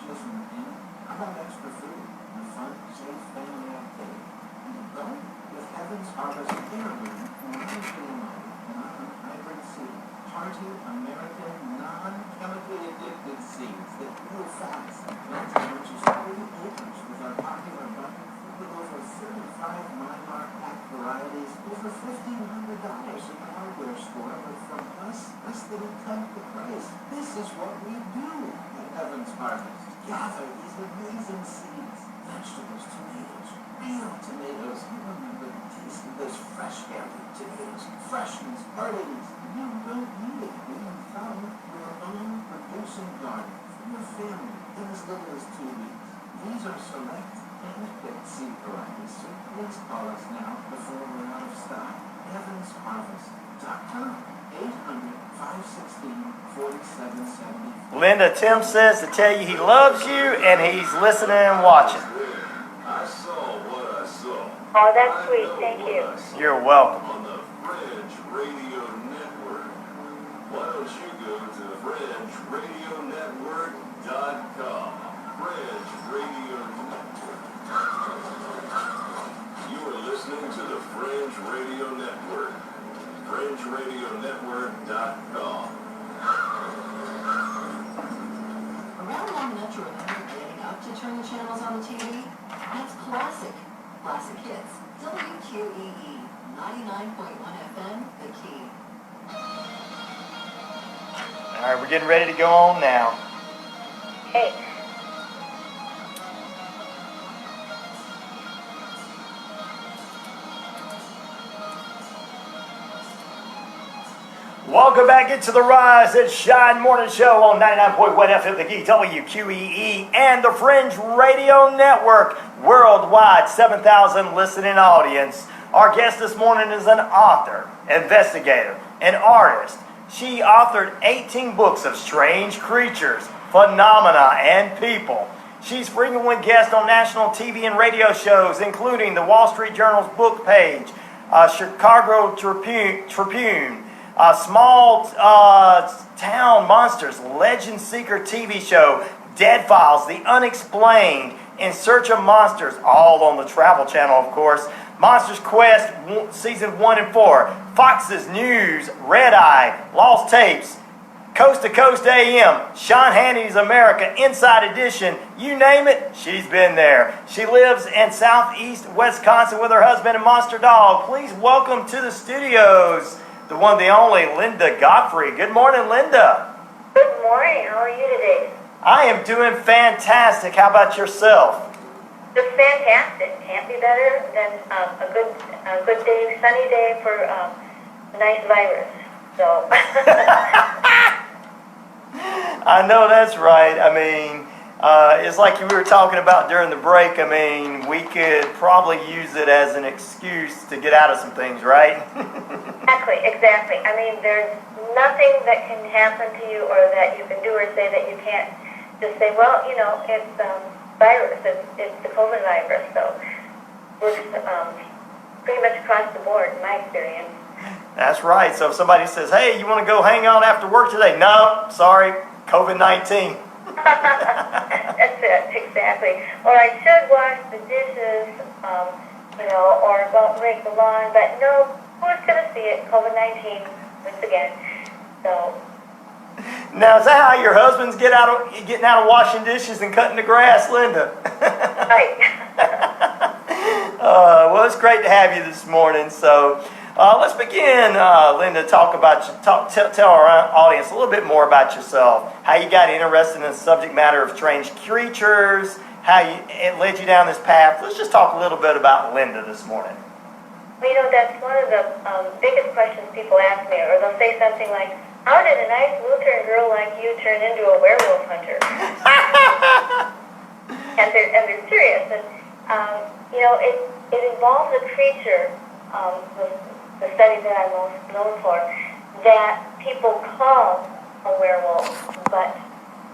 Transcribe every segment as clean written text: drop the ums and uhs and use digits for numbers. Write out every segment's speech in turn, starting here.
children in? How about extra food and a fun, safe family activity? Well, with Heaven's Harvest Heirloom, non-hybrid seed, hearty American, non-chemically addicted seeds that grow fast. Planted which is 30 acres with our popular button with over 35 Myanmar pack varieties, over $1,500 in the hardware store, but from us, less than a tenth the price. This is what we do at Heaven's Harvest. Gather these amazing seeds, vegetables, tomatoes, real tomatoes. You remember the taste of those fresh gathered tomatoes, freshness, heartiness. You don't need it. We have found your own producing garden for your family in as little as 2 weeks. These are select hand-picked seed varieties, so please call us now before we're out of stock. HeavensHarvest.com, 800-516-4770. Linda, Tim says to tell you he loves you and he's listening and watching. I saw what I saw. Oh, that's sweet. Thank you. You're welcome. On the Fringe Radio Network. Why don't you go to FringeRadioNetwork.com. Fringe Radio Network. You are listening to the Fringe Radio Network. FringeRadioNetwork.com. Around long enough to remember getting up to turn the channels on the TV? That's classic. Classic hits. WQEE 99.1 FM, The Key. All right, we're getting ready to go on now. Hey. Welcome back into the Rise and Shine Morning Show on 99.1 FM, The Key, WQEE, and the Fringe Radio Network, worldwide, 7,000 listening audience. Our guest this morning is an author, investigator, an artist. She authored 18 books of strange creatures, phenomena, and people. She's frequently guest on national TV and radio shows, including the Wall Street Journal's book page, Chicago Tribune, Small Town Monsters, Legend Seeker TV show, Dead Files, The Unexplained, In Search of Monsters, all on the Travel Channel, of course. Monsters Quest, Season 1 and 4, Fox's News, Red Eye, Lost Tapes, Coast to Coast AM, Sean Hannity's America, Inside Edition, you name it, she's been there. She lives in southeast Wisconsin with her husband and monster dog. Please welcome to the studios the one, the only, Linda Godfrey. Good morning, Linda. Good morning. How are you today? I am doing fantastic. How about yourself? Just fantastic. Can't be better than a good day, sunny day for a nice virus. So. I know that's right. I mean, it's like we were talking about during the break. I mean, we could probably use it as an excuse to get out of some things, right? Exactly. I mean, there's nothing that can happen to you or that you can do or say that you can't just say, well, you know, it's virus. It's the COVID virus. So we're pretty much across the board, in my experience. That's right. So if somebody says, hey, you want to go hang out after work today? No, sorry, COVID-19. That's it, exactly. Or I should wash the dishes, you know, or go rake the lawn, but no, who's going to see it? COVID-19, once again. So. Now, is that how your husband's getting out of washing dishes and cutting the grass, Linda? Right. Well, it's great to have you this morning. So, let's begin, Linda. Tell our audience a little bit more about yourself. How you got interested in the subject matter of strange creatures. How it led you down this path. Let's just talk a little bit about Linda this morning. Well, you know, that's one of the biggest questions people ask me, or they'll say something like, how did a nice Lutheran girl like you turn into a werewolf hunter? and they're serious. And, you know, it involves a creature, the study that I'm most known for, that people call a werewolf,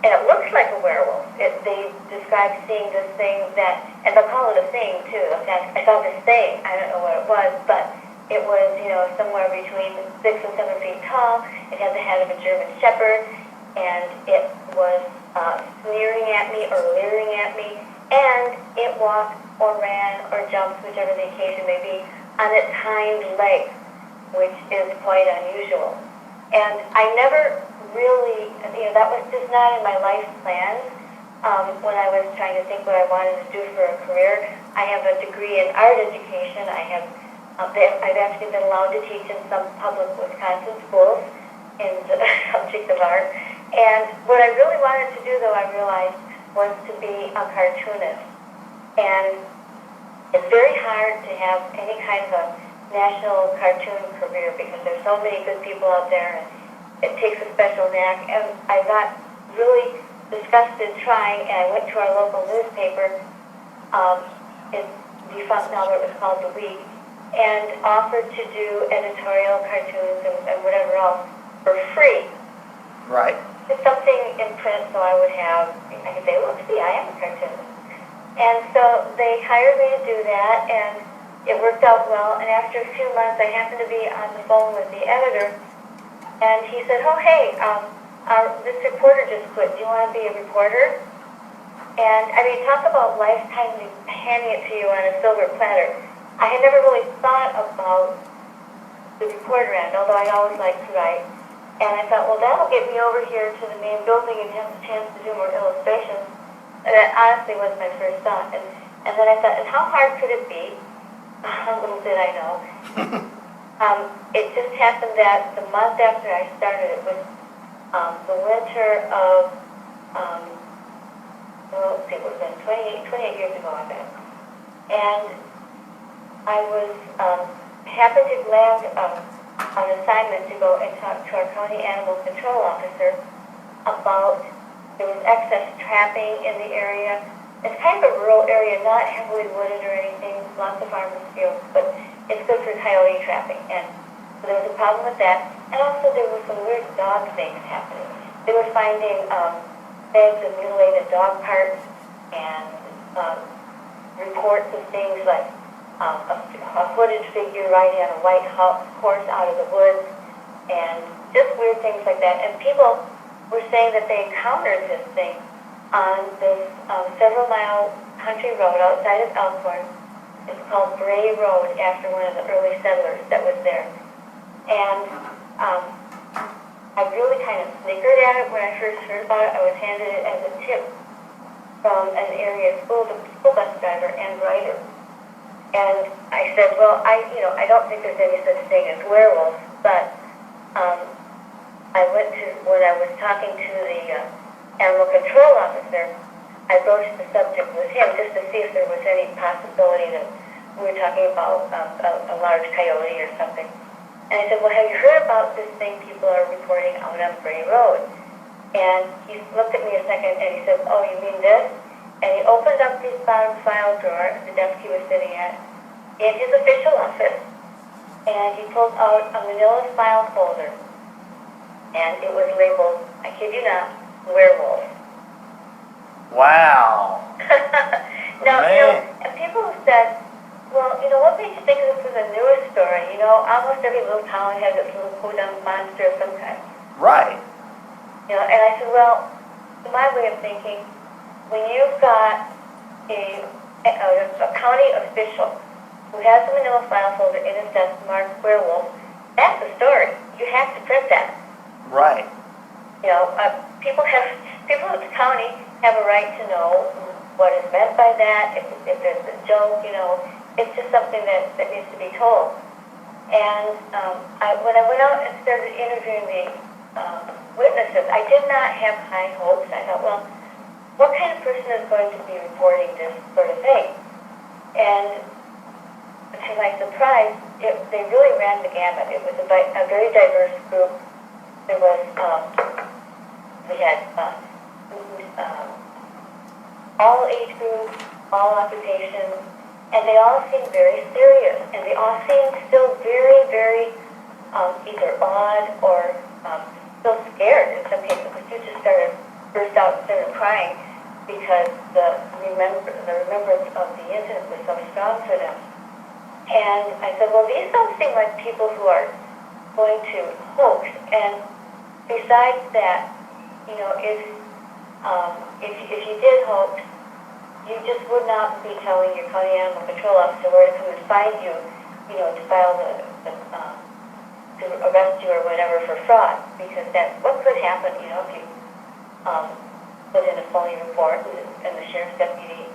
and it looks like a werewolf. They describe seeing this thing and they'll call it a thing too. In fact, I saw this thing, I don't know what it was, but it was, you know, somewhere between 6 and 7 feet tall. It had the head of a German Shepherd, and it was sneering at me or leering at me, and it walked or ran or jumped, whichever the occasion may be, on its hind legs, which is quite unusual. And I never really, that was just not in my life plans. When I was trying to think what I wanted to do for a career, I have a degree in art education. I've actually been allowed to teach in some public Wisconsin schools in the subject of art. And what I really wanted to do, though, I realized, was to be a cartoonist. And it's very hard to have any kind of a national cartoon career because there's so many good people out there, and it takes a special knack. And I got really disgusted trying, and I went to our local newspaper, in defunct now, it was called The Week, and offered to do editorial cartoons and whatever else for free. Right. Just something in print so I could say, look, see, I am a cartoonist. And so they hired me to do that, and it worked out well. And after a few months, I happened to be on the phone with the editor, and he said, oh, hey, this reporter just quit. Do you want to be a reporter? And, talk about lifetime handing it to you on a silver platter. I had never really thought about the reporter end, although I always liked to write. And I thought, well, that'll get me over here to the main building and have a chance to do more illustrations. And that honestly was my first thought. And then I thought, and how hard could it be? Little did I know. It just happened that the month after I started, it was the winter of, let's see, it would have been 28 years ago, I bet. And I was happened to land on assignment to go and talk to our county animal control officer about there was excess trapping in the area. It's kind of a rural area, not heavily wooded or anything, lots of farmers' fields, but it's good for coyote trapping. And so there was a problem with that. And also there were some weird dog things happening. They were finding bags of mutilated dog parts and reports of things like a hooded figure riding on a white horse out of the woods, and just weird things like that. And people were saying that they encountered this thing on this several-mile country road outside of Elkhorn. It's called Bray Road, after one of the early settlers that was there. And I really kind of snickered at it when I first heard about it. I was handed it as a tip from an area school bus driver and writer. And I said, well, I don't think there's any such thing as werewolves, but when I was talking to the animal control officer, I broached the subject with him just to see if there was any possibility that we were talking about a large coyote or something. And I said, well, have you heard about this thing people are reporting out on Bray Road? And he looked at me a second and he said, oh, you mean this? And he opened up his bottom file drawer, the desk he was sitting at, in his official office, and he pulled out a manila file folder, and it was labeled, I kid you not, werewolf. Wow. Now, and people have said, well, what made you think this was a newest story? Almost every little town has its little whodunit monster of some kind. Right. And I said, well, my way of thinking, when you've got a county official who has a manila file folder in his desk marked werewolf, that's the story. You have to print that. Right. People at the county have a right to know what is meant by that. If there's a joke, it's just something that needs to be told. And when I went out and started interviewing the witnesses, I did not have high hopes. I thought, well, what kind of person is going to be reporting this sort of thing? And to my surprise, they really ran the gamut. It was a very diverse group. There was, we had all age groups, all occupations, and they all seemed very serious, and they all seemed still very, very either awed or still scared in some cases. The two just burst out and started crying because the remembrance of the incident was so strong for them. And I said, well, these don't seem like people who are going to hoax. And besides that, if if you did hoax, you just would not be telling your county animal control officer where to come and find you, to file to arrest you or whatever for fraud, because that's what could happen, if you put in a phony report and the sheriff's deputy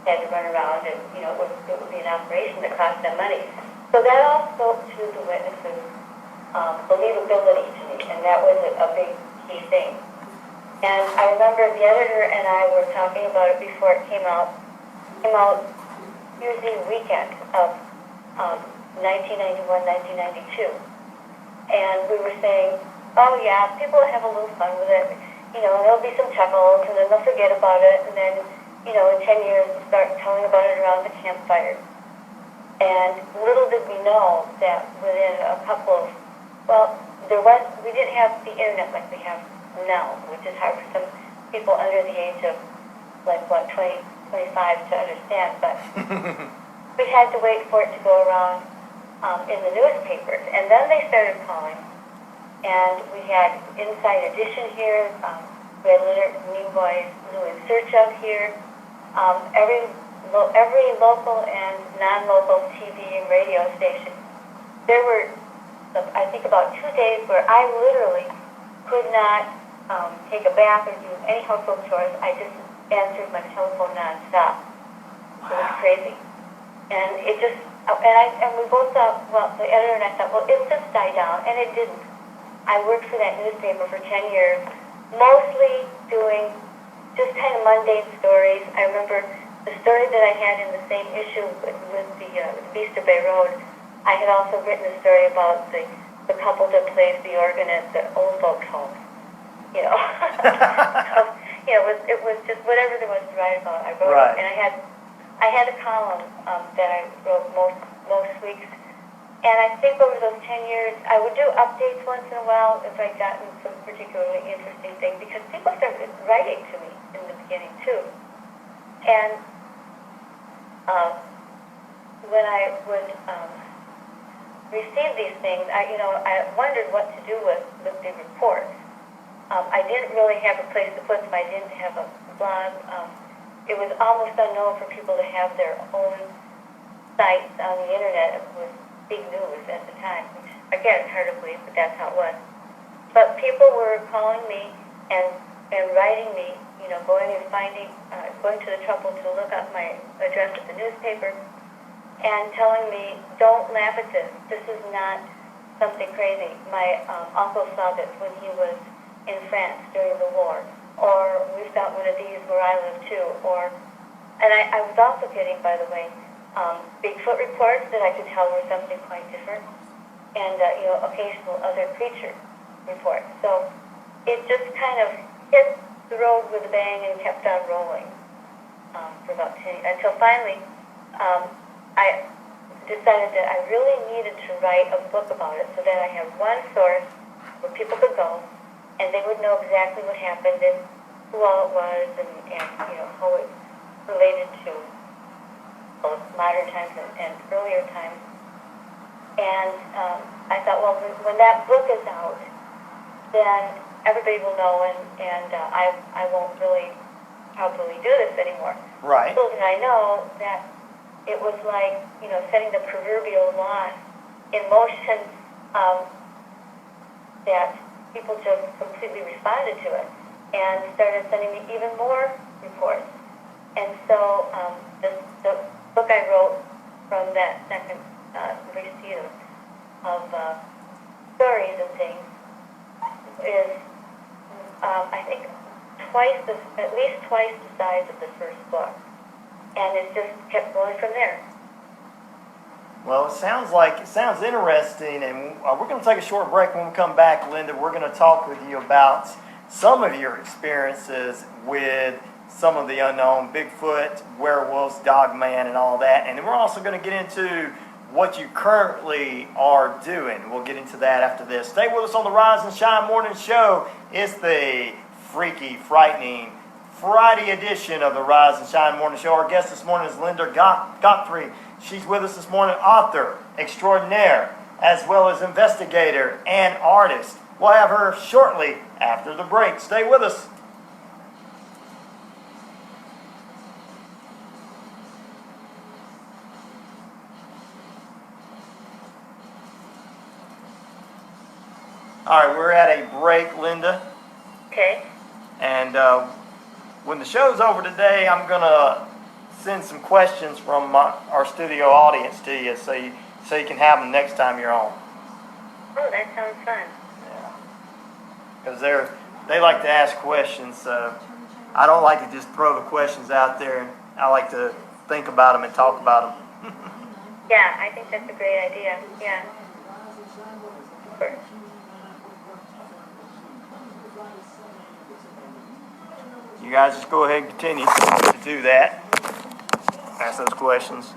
had to run around and, it would be an operation that cost them money. So that all spoke to the witnesses' believability to me, and that was a big key thing. And I remember the editor and I were talking about it before it came out usually the weekend of 1991, 1992. And we were saying, oh yeah, people have a little fun with it. There'll be some chuckles, and then they'll forget about it, and then, in 10 years, we'll start telling about it around the campfire. And little did we know that within a couple of, we didn't have the internet like we have now, which is hard for some people under the age of, 20, 25 to understand, but we had to wait for it to go around in the newspapers. And then they started calling, and we had Inside Edition here, we had Leonard Nimoy's New in Search Of here, every local and non-local TV and radio station. There were, I think, about 2 days where I literally could not take a bath or do any household chores. I just answered my telephone nonstop. It was crazy. And it just, and we both thought, the editor and I thought, it'll just die down, and it didn't. I worked for that newspaper for 10 years, mostly doing just kind of mundane stories. I remember the story that I had in the same issue with the Beast of Bay Road. I had also written a story about the couple that plays the organ at the old folks' home. It was just whatever there was to write about. I wrote it, and I had a column that I wrote most weeks. And I think over those 10 years, I would do updates once in a while if I'd gotten some particularly interesting thing, because people started writing to me in the beginning too. And when I would receive these things, I wondered what to do with the reports. I didn't really have a place to put them. I didn't have a blog. It was almost unknown for people to have their own sites on the internet. It was big news at the time, which, again, it's hard to believe, but that's how it was. But people were calling me and writing me, going to the trouble to look up my address at the newspaper and telling me, don't laugh at this. This is not something crazy. My uncle saw this when he was in France during the war, or we've got one of these where I live too, and I was also getting, by the way, Bigfoot reports that I could tell were something quite different, and occasional other creature reports. So it just kind of hit the road with a bang and kept on rolling for about 10 years, until finally I decided that I really needed to write a book about it so that I have one source where people could go and they would know exactly what happened and who all it was and how it related to both modern times and earlier times. And I thought, when that book is out, then everybody will know, and I won't really probably do this anymore. Right. Little did I know that it was like, setting the proverbial lawn in motion, that people just completely responded to it and started sending me even more reports. And so the book I wrote from that second receipt of stories and things is, I think, at least twice the size of the first book. And it just kept going from there. Well, it sounds interesting, and we're going to take a short break. When we come back, Linda, we're going to talk with you about some of your experiences with some of the unknown, Bigfoot, werewolves, Dogman, and all that. And then we're also going to get into what you currently are doing. We'll get into that after this. Stay with us on the Rise and Shine Morning Show. It's the freaky, frightening Friday edition of the Rise and Shine Morning Show. Our guest this morning is Linda Godfrey. She's with us this morning, author extraordinaire, as well as investigator and artist. We'll have her shortly after the break. Stay with us. All right, we're at a break, Linda. Okay. And when the show's over today, I'm going to send some questions from our studio audience to you so you can have them next time you're on. Oh, that sounds fun. Yeah. Because they like to ask questions, so I don't like to just throw the questions out there. I like to think about them and talk about them. Yeah, I think that's a great idea. Yeah. Sure. You guys just go ahead and continue to do that. Ask those questions.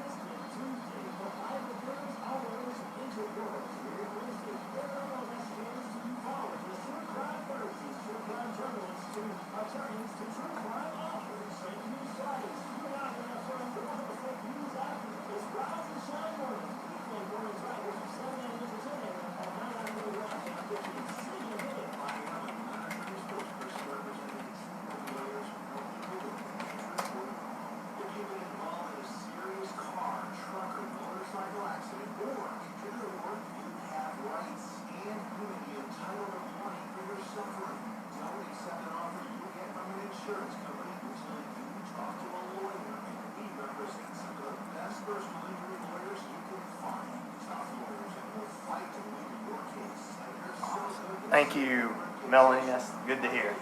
Thank you, Melanie. That's good to hear.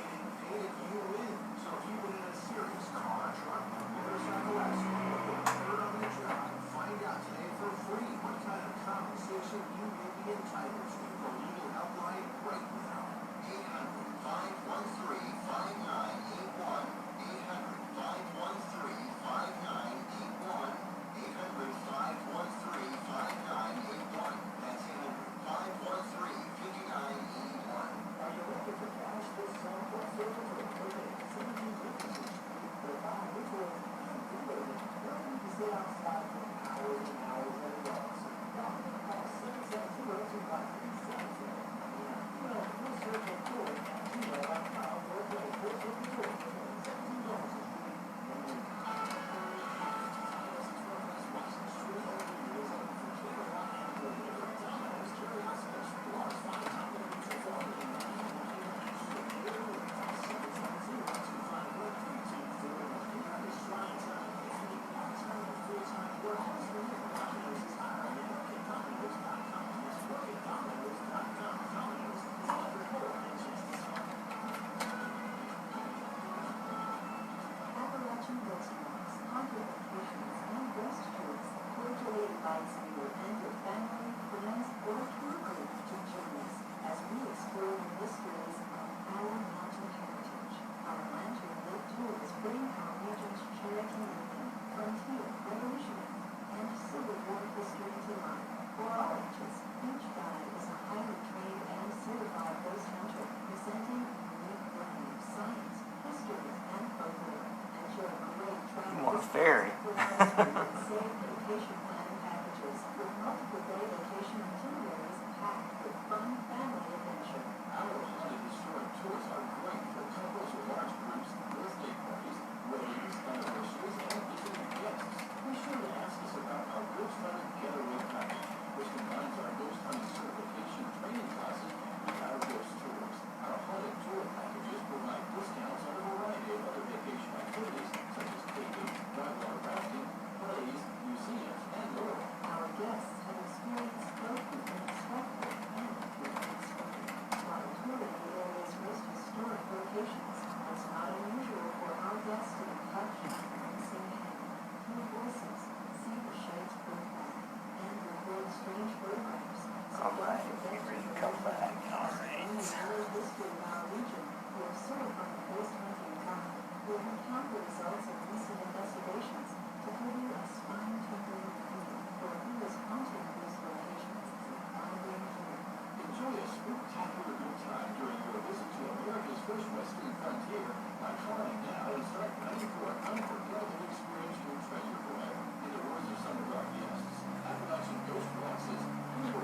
You want a ferry. All right, get ready to come back. All right. Enjoy a spectacular good time during your visit to America's first western frontier by calling now and start planning for an unforgettable experience you'll treasure forever. In the words of some of our guests, Appalachian Ghost Boxes.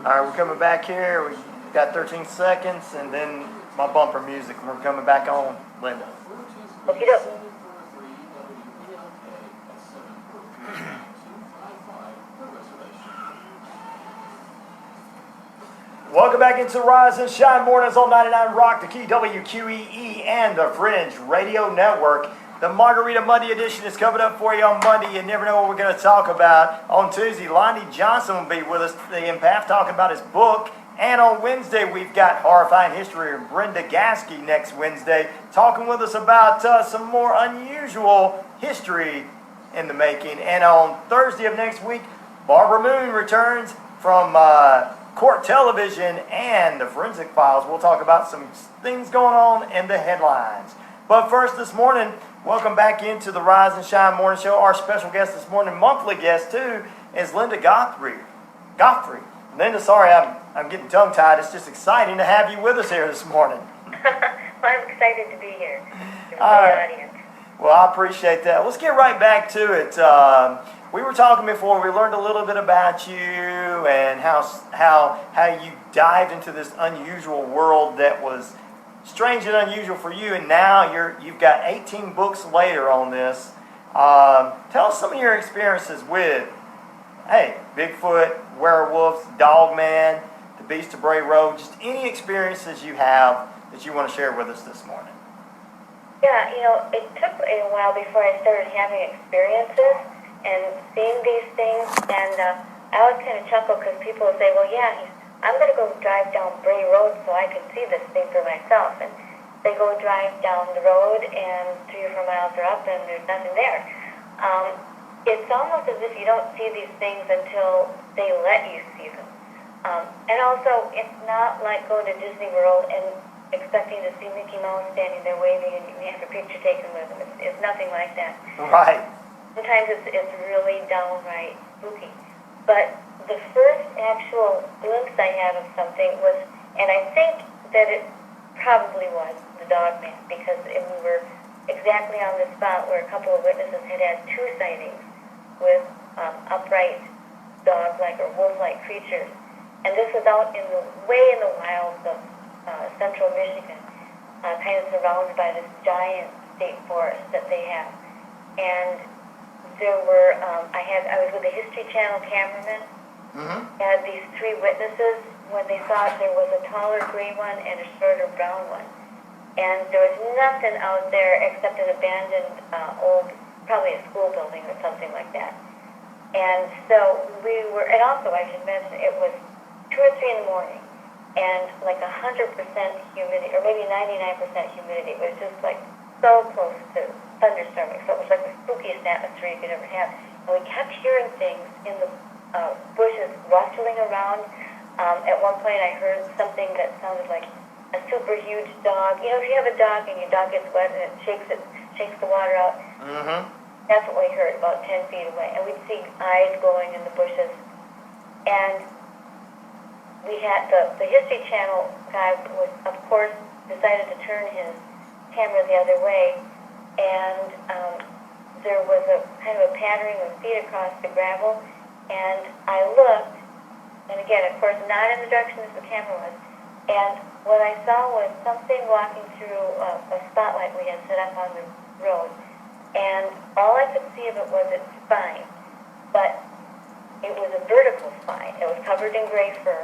All right, we're coming back here. We got 13 seconds, and then my bumper music, and we're coming back on, Linda. Okie doke. Welcome back into Rise and Shine Mornings on 99 Rock, the Key, WQEE, and the Fringe Radio Network. The Margarita Monday edition is coming up for you on Monday. You never know what we're going to talk about. On Tuesday, Lonnie Johnson will be with us, the empath, talking about his book. And on Wednesday, we've got Horrifying History of Brenda Gaskey next Wednesday, talking with us about some more unusual history in the making. And on Thursday of next week, Barbara Moon returns from Court Television and the Forensic Files. We'll talk about some things going on in the headlines. But first this morning, welcome back into the Rise and Shine Morning Show. Our special guest this morning, monthly guest too, is Linda Godfrey. Linda, sorry, I'm getting tongue-tied. It's just exciting to have you with us here this morning. Well, I'm excited to be here with the All right. audience. Well, I appreciate that. Let's get right back to it. We were talking before. We learned a little bit about you and how you dived into this unusual world that was strange and unusual for you. And now you've got 18 books later on this. Tell us some of your experiences with, Bigfoot, werewolves, Dogman, the Beast of Bray Road. Just any experiences you have that you want to share with us this morning. Yeah, it took a while before I started having experiences and seeing these things, and I always kind of chuckle because people will say, well, yeah, I'm going to go drive down Bray Road so I can see this thing for myself. And they go drive down the road, and 3 or 4 miles are up, and there's nothing there. It's almost as if you don't see these things until they let you see them. And also, it's not like going to Disney World and expecting to see Mickey Mouse standing there waving and you have a picture taken with him. It's nothing like that. Right. Sometimes it's really downright spooky. But the first actual glimpse I had of something was, and I think that it probably was the Dogman, because we were exactly on the spot where a couple of witnesses had 2 sightings with upright dog-like or wolf-like creatures. And this was out way in the wilds of central Michigan, kind of surrounded by this giant state forest that they have. And there were, I was with a History Channel cameraman. Had these 3 witnesses when they thought there was a taller gray one and a shorter brown one. And there was nothing out there except an abandoned old, probably a school building or something like that. And so we were, and also I should mention, it was 2 or 3 in the morning, and like 100% humidity, or maybe 99% humidity. It was just like so close to thunderstorming. So it was like the spookiest atmosphere you could ever have. And we kept hearing things in the bushes rustling around. At one point I heard something that sounded like a super huge dog. If you have a dog and your dog gets wet and it shakes the water out. That's what we heard about 10 feet away. And we'd see eyes glowing in the bushes. And we had the History Channel guy was, of course, decided to turn his camera the other way. And there was a kind of a pattering of feet across the gravel. And I looked, and again, of course, not in the direction that the camera was. And what I saw was something walking through a spotlight we had set up on the road. And all I could see of it was its spine. But it was a vertical spine. It was covered in gray fur.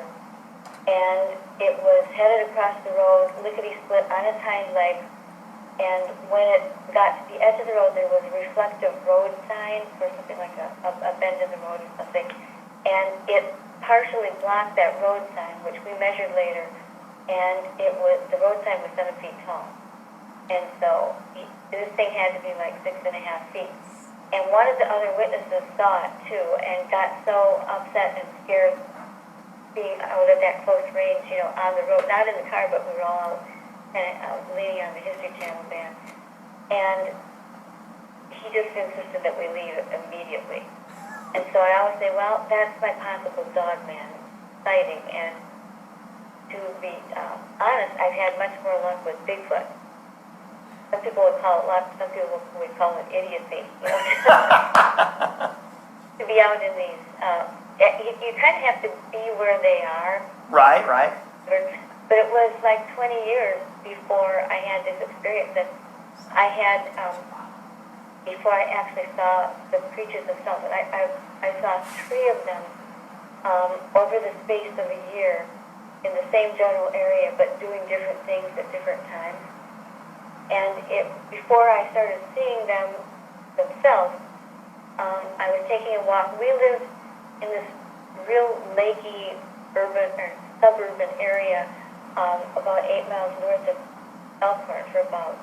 And it was headed across the road, lickety-split on its hind legs. And when it got to the edge of the road, there was a reflective road sign for something like a bend in the road or something. And it partially blocked that road sign, which we measured later. And the road sign was 7 feet tall. And so this thing had to be like 6.5 feet. And one of the other witnesses saw it too and got so upset and scared being out at that close range, on the road, not in the car, but we were all out and leaning on the History Channel van. And he just insisted that we leave immediately. And so I always say, well, that's my possible Dogman sighting. And to be honest, I've had much more luck with Bigfoot. Some people would call it luck, some people would call it idiocy. To be out in these, you kind of have to be where they are. Right. But it was like 20 years before I had this experience that I had, before I actually saw the creatures themselves. And I saw 3 of them over the space of a year in the same general area, but doing different things at different times. And before I started seeing them themselves, I was taking a walk. We lived in this real lakey urban or suburban area about 8 miles north of Elkhorn for about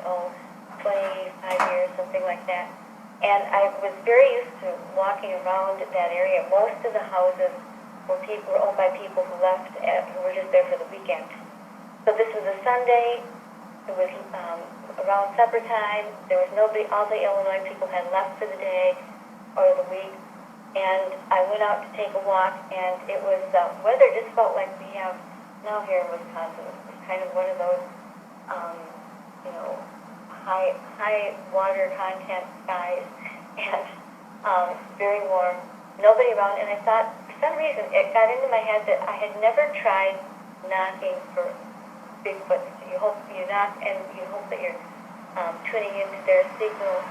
25 years, something like that. And I was very used to walking around that area. Most of the houses were owned by people who left, who were just there for the weekend. So this was a Sunday. It was around supper time. There was nobody. All the Illinois people had left for the day or the week. And I went out to take a walk, and it was weather just about like we have now here in Wisconsin. It was kind of one of those, high water content skies, and very warm. Nobody around, and I thought, for some reason, it got into my head that I had never tried knocking for Bigfoot. You hope you knock, and you hope that you're tuning into their signal,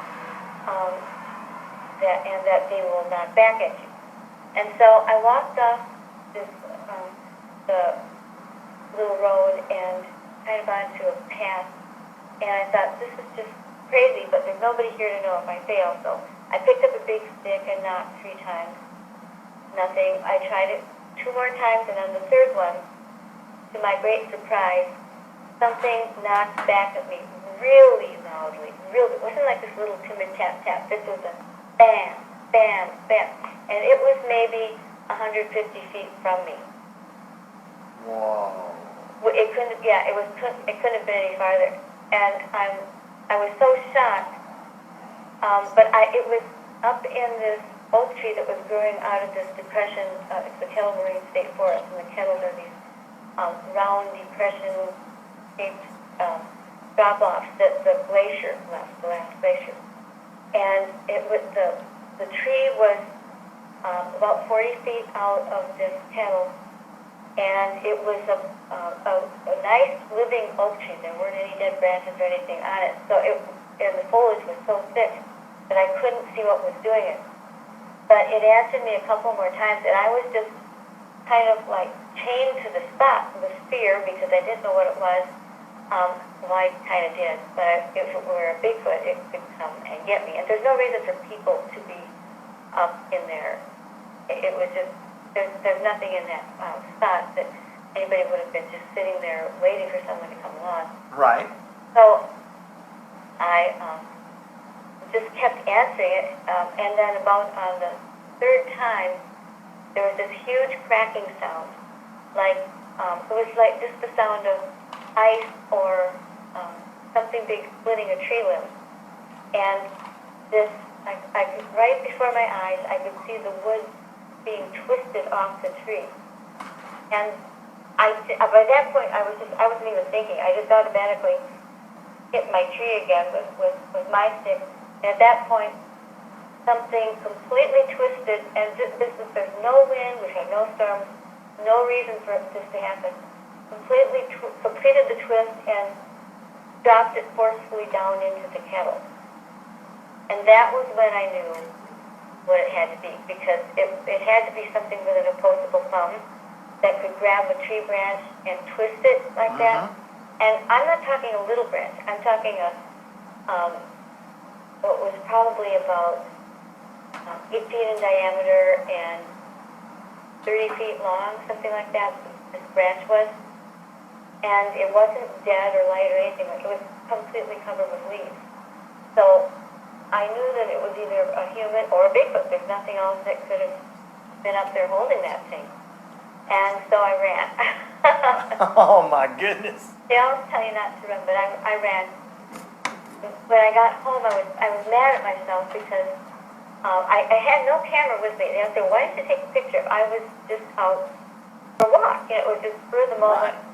that they will knock back at you. And so I walked off this the little road and kind of onto a path, and I thought, this is just crazy, but there's nobody here to know if I fail. So I picked up a big stick and knocked 3 times. Nothing. I tried it 2 more times, and on the 3rd one, to my great surprise, something knocked back at me really loudly. It wasn't like this little timid tap tap. This was a bam, bam, bam. And it was maybe 150 feet from me. Whoa. It couldn't have been any farther. And I was so shocked. But it was up in this oak tree that was growing out of this depression. It's the Kettle Marine State Forest, and the kettles are these round depression-shaped drop-offs that the glacier left, the last glacier. And the tree was about 40 feet out of this kettle, and it was a nice living oak tree. There weren't any dead branches or anything on it, and the foliage was so thick that I couldn't see what was doing it. But it answered me a couple more times, and I was just kind of like chained to the spot with fear because I didn't know what it was. Well, I kind of did, but if it were a Bigfoot, it could come and get me. And there's no reason for people to be up in there. It was just, there's nothing in that spot that anybody would have been just sitting there waiting for someone to come along. Right. So I just kept answering it, and then about on the 3rd time, there was this huge cracking sound, like it was like just the sound of ice or something big splitting a tree limb. And this, right before my eyes, I could see the wood being twisted off the tree. And by that point, I wasn't even thinking. I just automatically hit my tree again with my stick. And at that point, something completely twisted, and there's no wind, we've had no storms, no reason for this to happen. Completed the twist and dropped it forcefully down into the kettle. And that was when I knew what it had to be, because it had to be something with an opposable thumb that could grab a tree branch and twist it like that. And I'm not talking a little branch. I'm talking what was probably about 8 feet in diameter and 30 feet long, something like that. This branch was. And it wasn't dead or light or anything. It was completely covered with leaves. So I knew that it was either a human or a Bigfoot. There's nothing else that could have been up there holding that thing. And so I ran. Oh my goodness. They always tell you not to run, but I ran. When I got home, I was mad at myself because I had no camera with me. They said, why didn't you take a picture? I was just out for a walk. It was just for the moment. Right.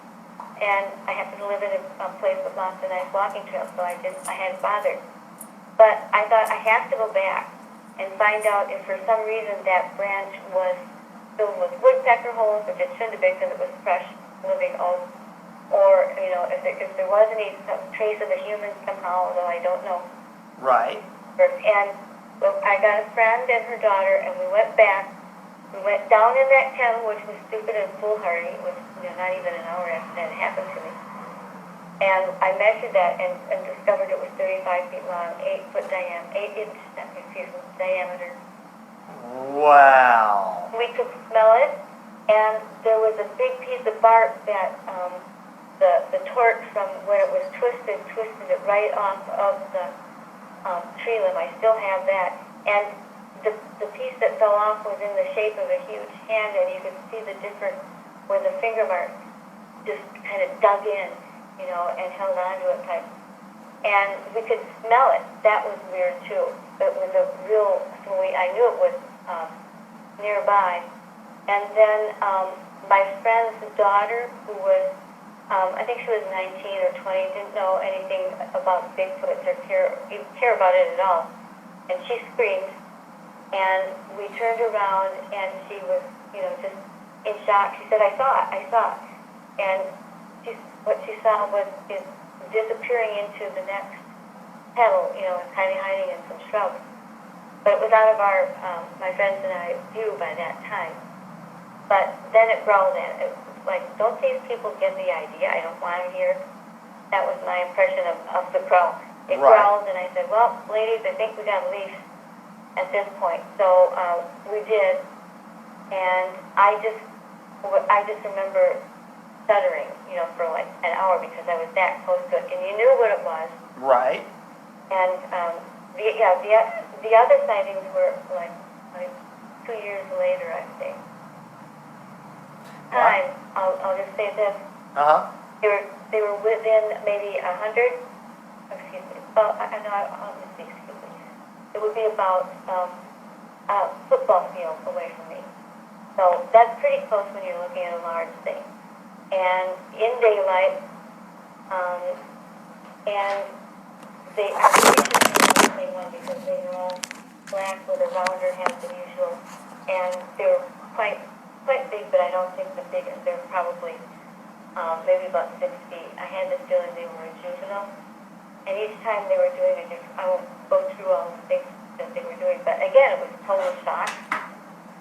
And I happen to live in a place with lots of nice walking trails, so I hadn't bothered. But I thought I have to go back and find out if for some reason that branch was filled with woodpecker holes, if it shouldn't have been because it was fresh living oak, or if there was any trace of a human somehow, although I don't know. Right. And I got a friend and her daughter, and we went back We went down in that kennel, which was stupid and foolhardy. It was not even an hour after that happened to me. And I measured that and discovered it was 35 feet long, 8-foot diameter. Wow. We could smell it, and there was a big piece of bark that the torque from when it was twisted it right off of the tree limb. I still have that. And the piece that fell off was in the shape of a huge hand, and you could see the difference where the finger marks just kind of dug in, and held onto it tight. And we could smell it. That was weird too. It was a real, I knew it was nearby. And then my friend's daughter, who was, I think she was 19 or 20, didn't know anything about Bigfoot or care about it at all. And she screamed. And we turned around, and she was, just in shock. She said, I saw it. And what she saw was it disappearing into the next petal, and kind of hiding in some shrubs. But it was out of my friends and I view by that time. But then it growled at it. It was like, don't these people get the idea? I don't want them here. That was my impression of the crow. It growled, and I said, well, ladies, I think we got to leave at this point. So we did, and I just remember stuttering, for like an hour because I was that close to it, and you knew what it was. Right. And the other sightings were like 2 years later, I think. Time. I'll just say this. They were within maybe 100. Excuse me. I'll just say excuse me. It would be about a football field away from me. So that's pretty close when you're looking at a large thing. And in daylight, and they are the same one because they were all black with a rounder head than usual. And they were quite big, but I don't think the biggest. They were probably maybe about 6 feet. I had the feeling they were a juvenile. And each time they were doing a different, I won't go through all the things that they were doing, but again, it was total shock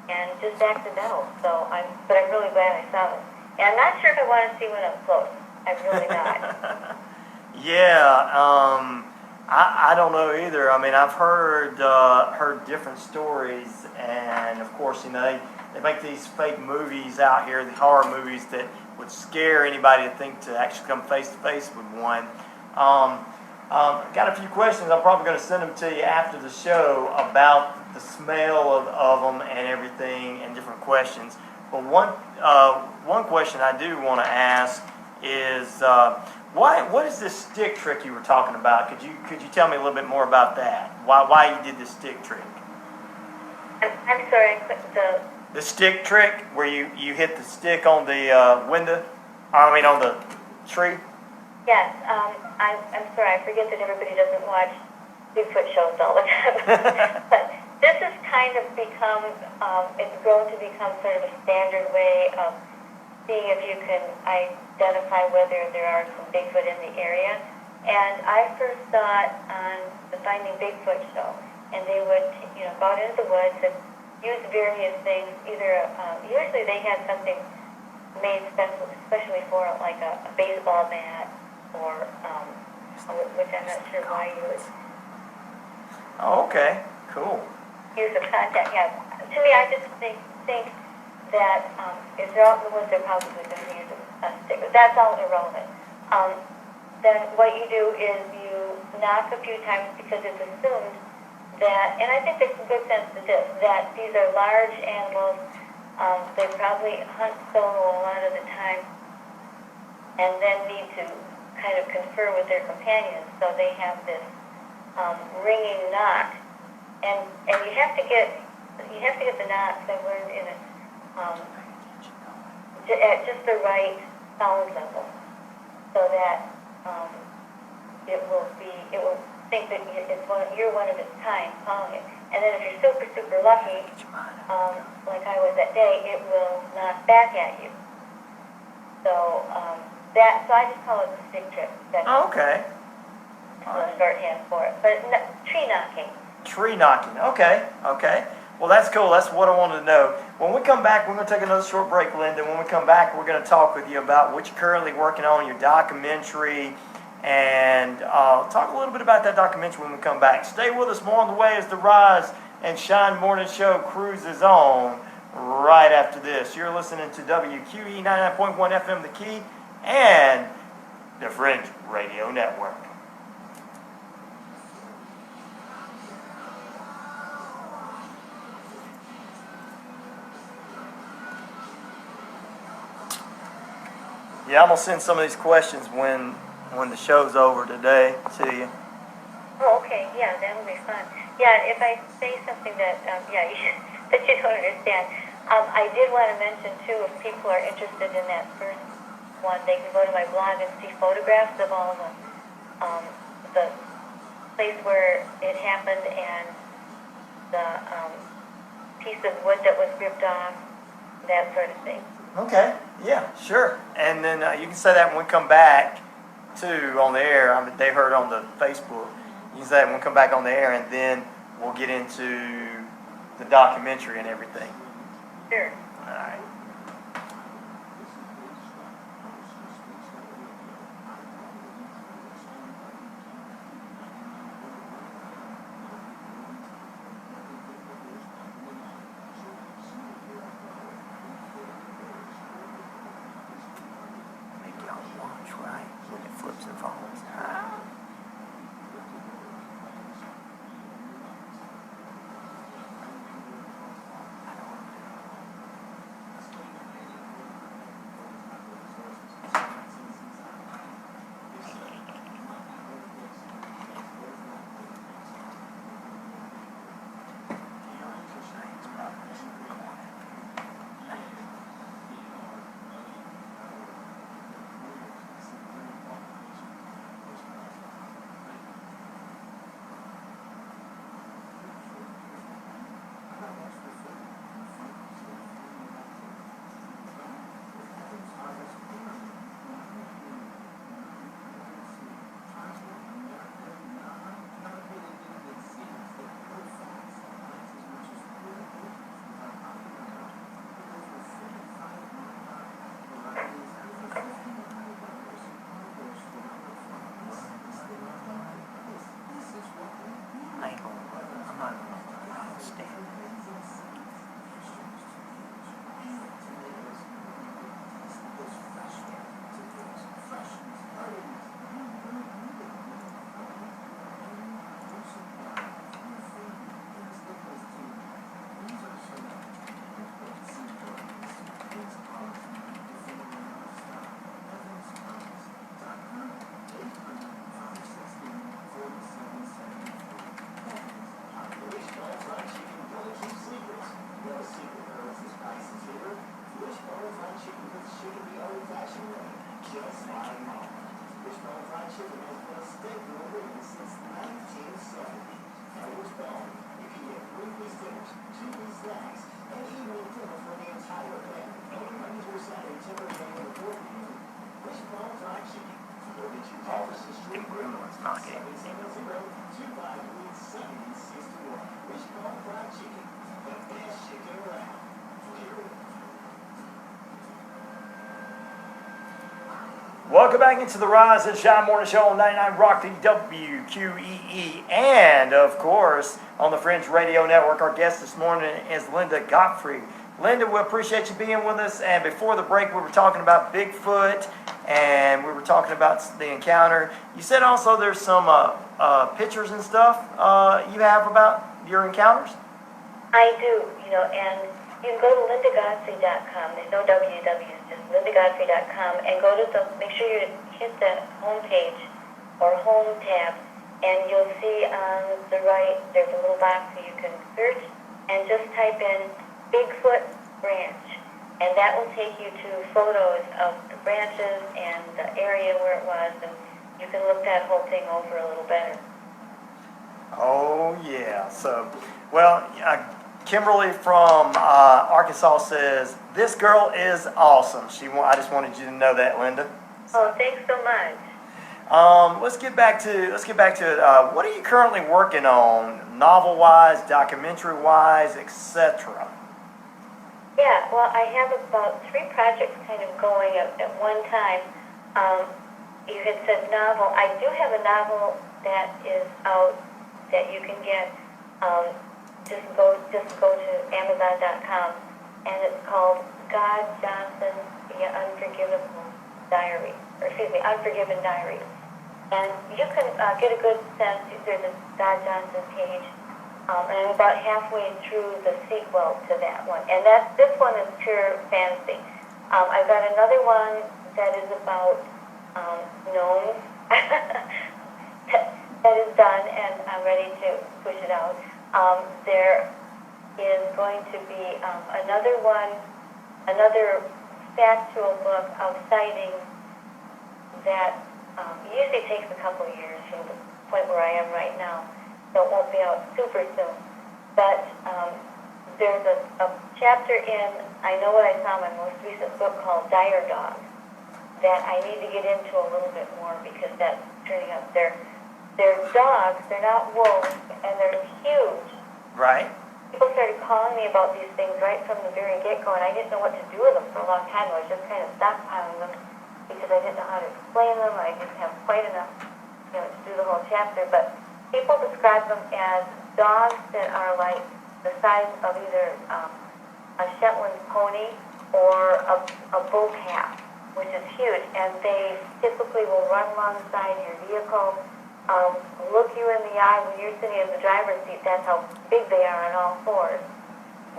and just accidental. So I'm really glad I saw them. And I'm not sure if I want to see one up close. I'm really not. Yeah, I don't know either. I mean, I've heard different stories, and of course, they make these fake movies out here, the horror movies that would scare anybody to think to actually come face to face with one. Got a few questions. I'm probably going to send them to you after the show about the smell of them and everything, and different questions. But one question I do want to ask is what is this stick trick you were talking about? Could you tell me a little bit more about that? Why you did this stick trick? I'm sorry. The stick trick where you hit the stick on the window. On the tree. Yes, I'm sorry, I forget that everybody doesn't watch Bigfoot shows all the time. But this has kind of become, it's grown to become sort of a standard way of seeing if you can identify whether there are some Bigfoot in the area. And I first saw it on the Finding Bigfoot show, and they would, go out into the woods and use various things, either, usually they had something made especially for it, like a baseball bat, or which I'm not sure why you would. Oh, okay, cool. Use of contact, yeah. To me, I just think that if they're out in the woods, they're probably going to use a stick. But that's all irrelevant. Then what you do is you knock a few times because it's assumed that, and I think there's some good sense to this, that these are large animals. They probably hunt solo a lot of the time, and then need to kind of confer with their companions. So they have this ringing knock, and you have to get the knocks. I learned in it at just the right sound level, so that it will think that you're one of its kind calling it. And then if you're super lucky, like I was that day, it will knock back at you. So so I just call it the stick trick. Okay. That's the shorthand for it. But tree knocking. Tree knocking. Okay. Well, that's cool. That's what I wanted to know. When we come back, we're going to take another short break, Linda. When we come back, we're going to talk with you about what you're currently working on, your documentary, and talk a little bit about that documentary when we come back. Stay with us. More on the way as the Rise and Shine Morning Show cruises on right after this. You're listening to WQE 99.1 FM The Key and the Fringe Radio Network. Yeah, I'm going to send some of these questions when the show's over today to you. Oh, okay. Yeah, that'll be fun. Yeah, if I say something that, that you don't understand, I did want to mention, too, if people are interested in that first one, they can go to my blog and see photographs of all the place where it happened and the piece of wood that was ripped off, that sort of thing. Okay, yeah, sure. And then you can say that when we come back, too, on the air. I mean, they heard on the Facebook. You can say that when we come back on the air, and then we'll get into the documentary and everything. Sure. All right. Maybe I'll watch, right? When it flips and falls. Welcome back into the Rise and Shine Morning Show on 99 Rock the WQEE, and of course on the Fringe Radio Network. Our guest this morning is Linda Godfrey. Linda, we appreciate you being with us. And before the break, we were talking about Bigfoot, and we were talking about the encounter. You said also there's some pictures and stuff you have about your encounters. I do, and you can go to lindagodfrey.com. There's no www, just lindagodfrey.com, and make sure you hit the home page or home tab, and you'll see on the right, there's a little box where you can search and just type in Bigfoot Ranch, and that will take you to photos of the branches and the area where it was, and you can look that whole thing over a little better. Oh, yeah. So, well, Kimberly from Arkansas says, this girl is awesome. I just wanted you to know that, Linda. Oh, thanks so much. Let's get back to it. What are you currently working on, novel-wise, documentary-wise, etc.? Yeah, well, I have about 3 projects kind of going at one time. You had said novel. I do have a novel that is out that you can get. Just go to Amazon.com, and it's called God Johnson's The Unforgivable Diary, or excuse me, Unforgiven Diary. And you can get a good sense. There's a God Johnson page, and I'm about halfway through the sequel to that one. And this one is pure fantasy. I've got another one that is about gnomes that is done, and I'm ready to push it out. There is going to be another factual book of sightings that usually takes a couple of years from the point where I am right now, so it won't be out super soon. But there's a chapter in I Know What I Saw, my most recent book called Dire Dogs, that I need to get into a little bit more because that's turning out. They're dogs, they're not wolves, and they're huge. Right. People started calling me about these things right from the very get-go, and I didn't know what to do with them for a long time. I was just kind of stockpiling them because I didn't know how to explain them. I didn't have quite enough, to do the whole chapter. But people describe them as dogs that are like the size of either a Shetland pony or a bull calf, which is huge. And they typically will run alongside your vehicle, look you in the eye when you're sitting in the driver's seat. That's how big they are on all fours.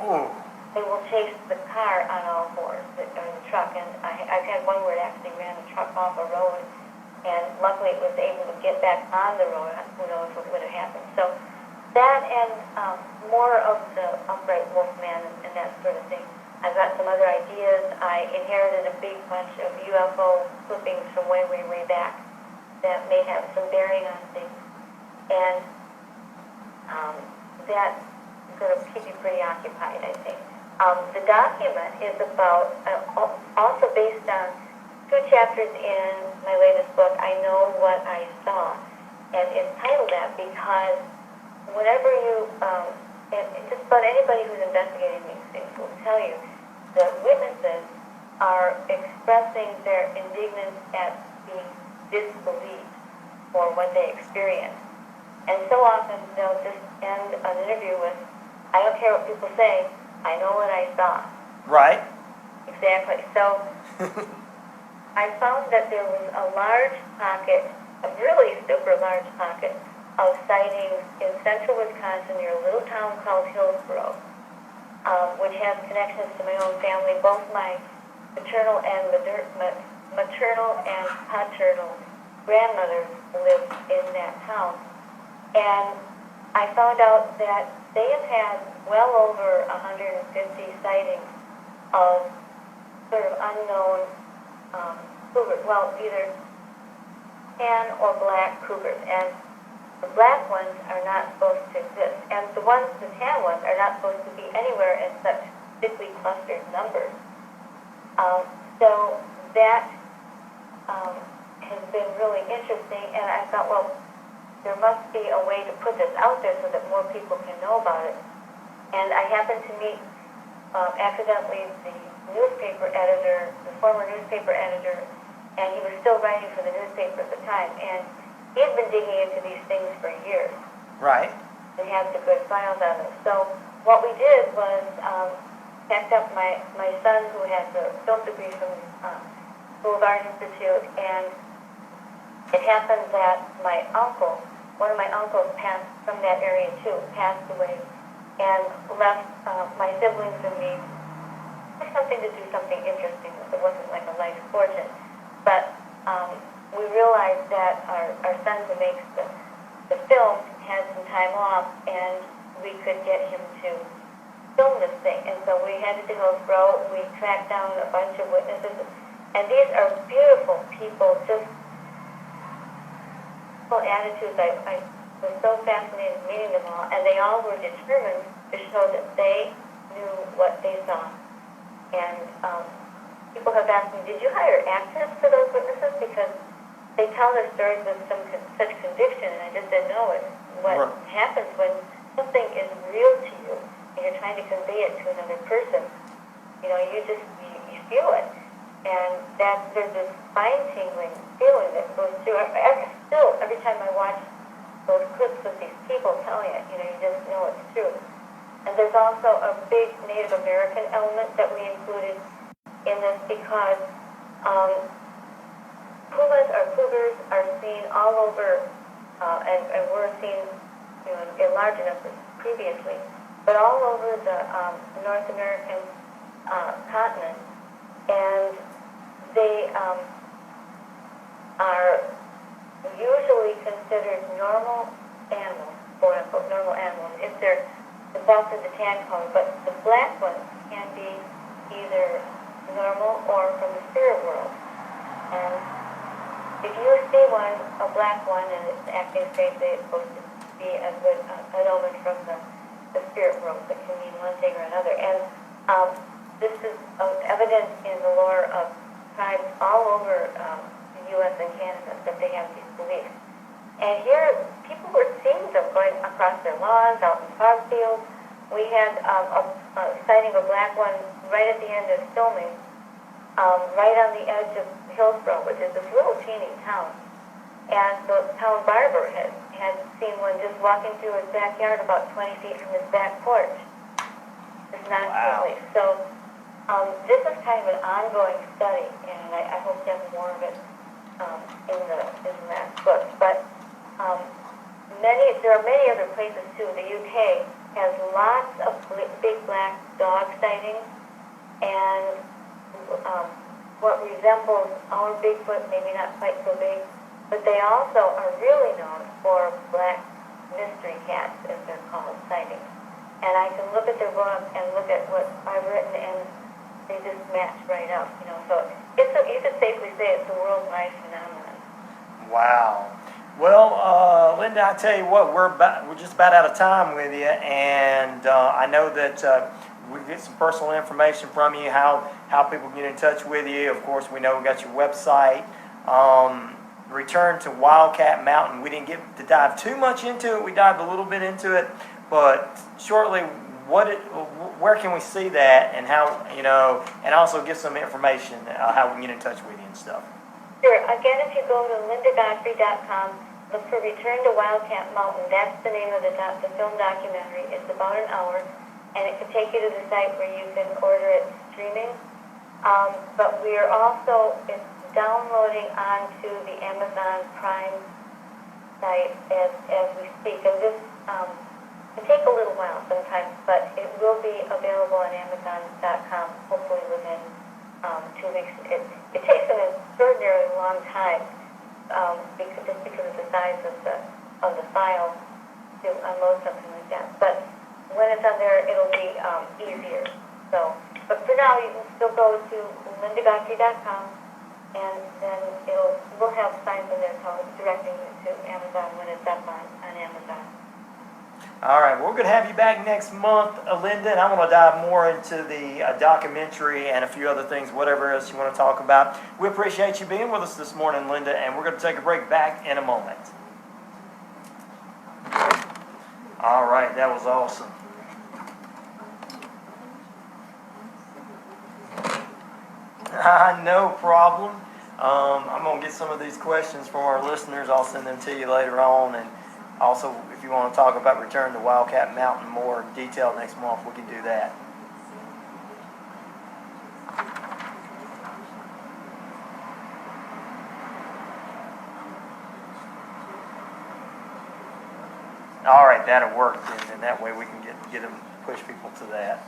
Ooh. They will chase the car on all fours, or the truck. And I've had one where it actually ran the truck off a road, and luckily it was able to get back on the road. Who knows what would have happened. So that and more of the upright wolfman and that sort of thing. I've got some other ideas. I inherited a big bunch of UFO clippings from way, way, way back that may have some bearing on things. And that's going to keep you pretty occupied, I think. The document is about, also based on 2 chapters in my latest book, I Know What I Saw. And it's titled that because whenever you, and just about anybody who's investigating these things will tell you, the witnesses are expressing their indignance at being disbelieved for what they experience. And so often they'll just end an interview with, I don't care what people say, I know what I saw. Right. Exactly. So I found that there was a large pocket, a really super large pocket, of sightings in central Wisconsin near a little town called Hillsboro, which has connections to my own family. Both my maternal and paternal grandmothers lived in that town. And I found out that they have had well over 150 sightings of sort of unknown cougars. Well, either tan or black cougars. And the black ones are not supposed to exist. And the tan ones, are not supposed to be anywhere in such thickly clustered numbers. So that has been really interesting. And I thought, well, there must be a way to put this out there so that more people can know about it. And I happened to meet accidentally the newspaper editor, the former newspaper editor, and he was still writing for the newspaper at the time. And he had been digging into these things for years. Right. And had the good files on them. So what we did was packed up my son, who has a film degree from School of Art Institute, and it happened that my uncle, one of my uncles passed from that area too, passed away, and left my siblings and me something to do something interesting. It wasn't like a life fortune, but we realized that our son who makes the film had some time off, and we could get him to film this thing. And so we headed to Hillsboro. We tracked down a bunch of witnesses, and these are beautiful people, just attitudes. I was so fascinated meeting them all, and they all were determined to show that they knew what they saw. And people have asked me, did you hire actors for those witnesses? Because they tell their stories with such conviction, and I just said, no, it's what happens when something is real to you, and you're trying to convey it to another person. you feel it. And there's this spine-tingling feeling that goes through. Every time I watch those clips of these people telling it, you just know it's true. And there's also a big Native American element that we included in this because cougars are seen all over, and were seen in large numbers previously, but all over the North American continent. And they are usually considered normal animals, quote unquote normal animals, if they're involved in the tan color. But the black ones can be either normal or from the spirit world. And if you see a black one, and it's acting strangely, it's supposed to be an omen from the spirit world that can mean one thing or another. And this is evident in the lore of tribes all over the U.S. and Canada that they have these beliefs. And here, people were seeing them going across their lawns, out in farm fields. We had a sighting of a black one right at the end of Stoney, right on the edge of Hillsborough, which is this little teeny town. And the town barber had seen one just walking through his backyard about 20 feet from his back porch. It's not wow. So this is kind of an ongoing study, and I hope to have more of it in the last book. But there are many other places too. The UK has lots of big black dog sightings, and what resembles our Bigfoot, maybe not quite so big, but they also are really known for black mystery cats, as they're called, sightings. And I can look at their book and look at what I've written, and they just match right up, So you could safely say it's a worldwide phenomenon. Wow. Well, Linda, I tell you what, we're just about out of time with you, and I know that we get some personal information from you, how people get in touch with you. Of course, we know we got your website. Return to Wildcat Mountain. We didn't get to dive too much into it. We dived a little bit into it, but shortly, where can we see that, and how, and also give some information how we can get in touch with you and stuff. Sure. Again, if you go to lindagodfrey.com, look for Return to Wildcat Mountain. That's the name of the film documentary. It's about an hour, and it can take you to the site where you can order it streaming. But we are also downloading onto the Amazon Prime site as we speak. And this can take a little while sometimes, but it will be available on Amazon.com hopefully within 2 weeks. It takes an extraordinarily long time because of the size of the file to unload something like that. But when it's on there, it'll be easier. So, but for now, you can still go to lindagodfrey.com, and then we'll have signs in there directing you to Amazon when it's up on Amazon. All right, well, we're going to have you back next month, Linda, and I'm going to dive more into the documentary and a few other things, whatever else you want to talk about. We appreciate you being with us this morning, Linda, and we're going to take a break back in a moment. All right, that was awesome. No problem. I'm going to get some of these questions from our listeners. I'll send them to you later on, and also, if you want to talk about Return to Wildcat Mountain more in detail next month, we can do that. All right, that'll work, and that way we can get them, push people to that.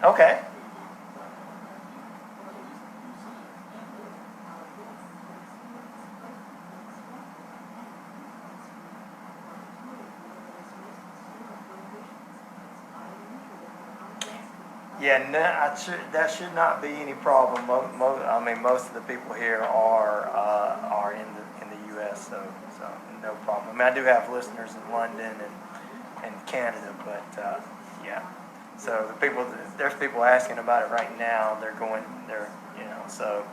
Okay. Yeah, no, that should not be any problem. Most of the people here are in the U.S., so no problem. I mean, I do have listeners in London and Canada, but yeah. So there's people asking about it right now. So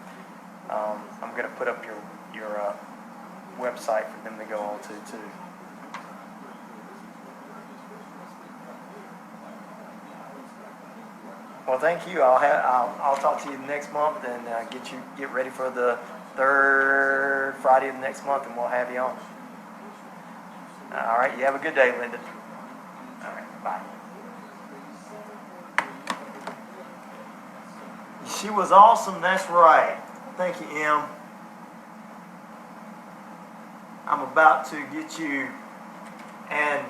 I'm going to put up your website for them to go on to too. Well, thank you. I'll talk to you next month and get ready for the third Friday of the next month, and we'll have you on. All right. You have a good day, Linda. All right. Bye. She was awesome. That's right. Thank you, Em. I'm about to get you. And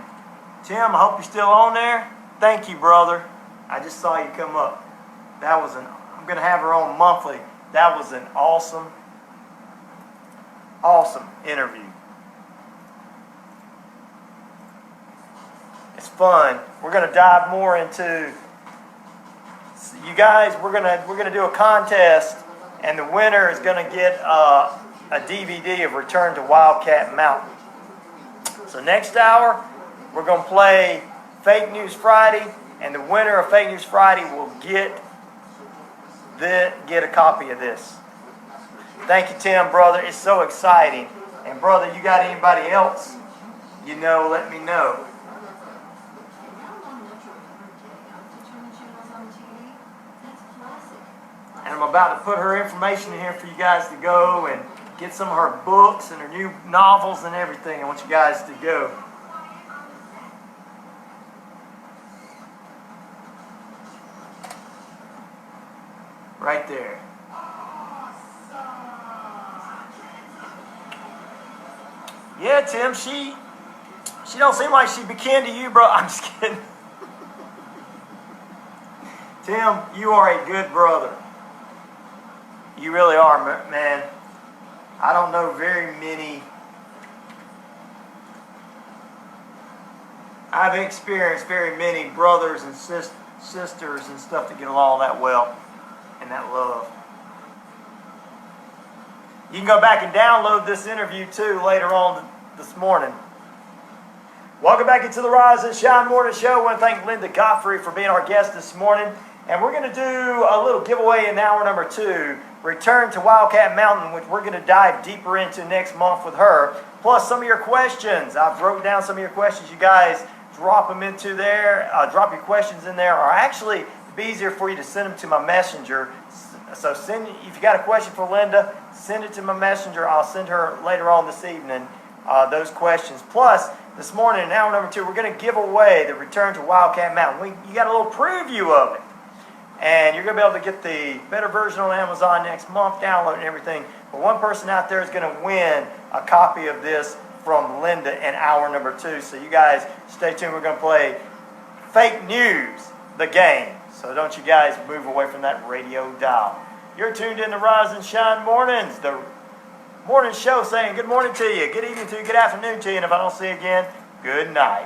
Tim, I hope you're still on there. Thank you, brother. I just saw you come up. I'm going to have her on monthly. That was an awesome interview. It's fun. We're going to dive more into, you guys, we're going to do a contest, and the winner is going to get a DVD of Return to Wildcat Mountain. So next hour, we're going to play Fake News Friday, and the winner of Fake News Friday will get a copy of this. Thank you, Tim, brother. It's so exciting. And brother, you got anybody else? Let me know. And I'm about to put her information in here for you guys to go and get some of her books and her new novels and everything. I want you guys to go. Right there. Yeah, Tim, she don't seem like she'd be kin to you, bro. I'm just kidding. Tim, you are a good brother. You really are, man. I don't know very many. I've experienced very many brothers and sisters and stuff that get along that well and that love. You can go back and download this interview too later on this morning. Welcome back into the Rise and Shine Morning Show. I want to thank Linda Godfrey for being our guest this morning. And we're going to do a little giveaway in hour number 2, Return to Wildcat Mountain, which we're going to dive deeper into next month with her. Plus some of your questions. I've wrote down some of your questions. You guys drop them into there. Drop your questions in there. Or actually, it'd be easier for you to send them to my messenger. So if you got a question for Linda, send it to my messenger. I'll send her later on this evening those questions. Plus, this morning in hour number 2, we're going to give away the Return to Wildcat Mountain. You got a little preview of it. And you're going to be able to get the better version on Amazon next month, download and everything. But one person out there is going to win a copy of this from Linda in hour number 2. So you guys stay tuned. We're going to play Fake News, the game. So don't you guys move away from that radio dial. You're tuned in to Rise and Shine Mornings, the morning show saying good morning to you, good evening to you, good afternoon to you. And if I don't see you again, good night.